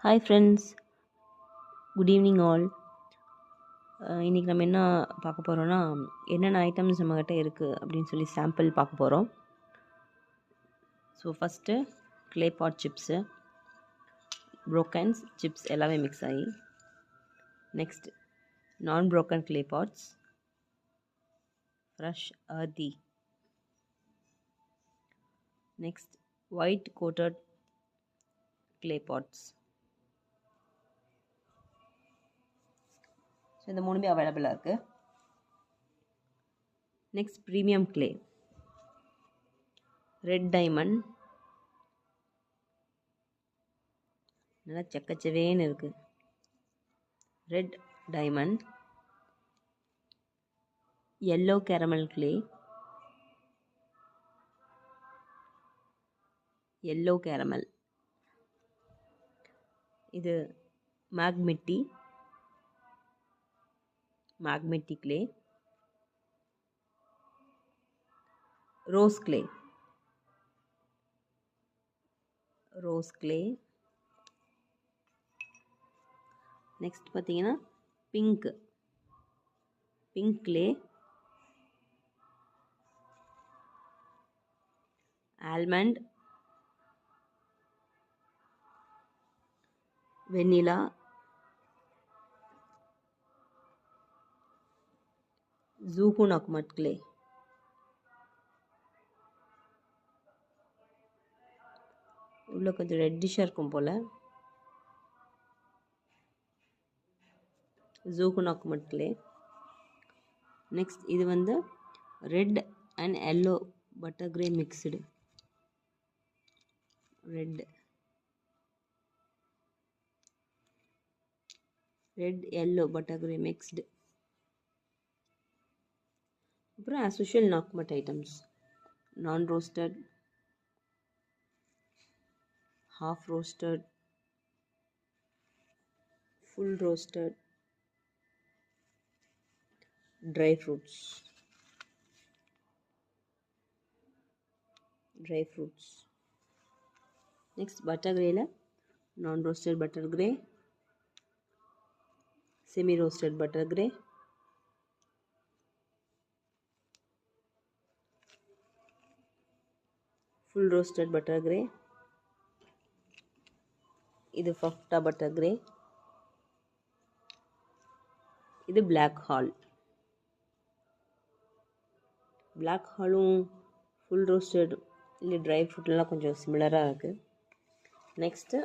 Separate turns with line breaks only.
Hi friends, good evening all. இன்றைக்கி நம்ம என்ன பார்க்க போகிறோன்னா, என்னென்ன ஐட்டம்ஸ் நம்மக்கிட்ட இருக்குது அப்படின்னு சொல்லி சாம்பிள் பார்க்க போகிறோம். So first clay pot chips, brokens chips எல்லாமே மிக்ஸ் ஆகி. நெக்ஸ்ட் நான் broken clay pots, fresh earthy. Next white coated clay pots. So இந்த மூணுமே அவைலபிளாக இருக்குது. Next premium clay, red diamond, நல்லா செக்கச்சவேன்னு இருக்குது. Red diamond, yellow caramel clay, yellow caramel, இது magmetti clay, rose clay, next பார்த்தீங்கன்னா பிங்க் clay, ஆல்மண்ட், வெண்ணிலா, ஜூகுன் Ahmad clay, உள்ள கொஞ்சம் ரெட்டிஷாக இருக்கும் போல், ஜூகுன் அக்மட் clay. நெக்ஸ்ட் இது வந்து red and yellow butter grey mixed, red yellow butter grey mixed. அப்புறம் ஆஸ் யூஷுவல் நாக்மட் ஐட்டம்ஸ், நான் roasted, half roasted, full roasted, dry fruits. Next butter grey la non roasted butter grey, semi roasted butter grey, full roasted butter grey, இது ஃபஃப்டா butter grey, இது black ஹாலும் full roasted இல்லை try ஃப்ரூட்லாம் கொஞ்சம் சிமிலராக இருக்குது. Next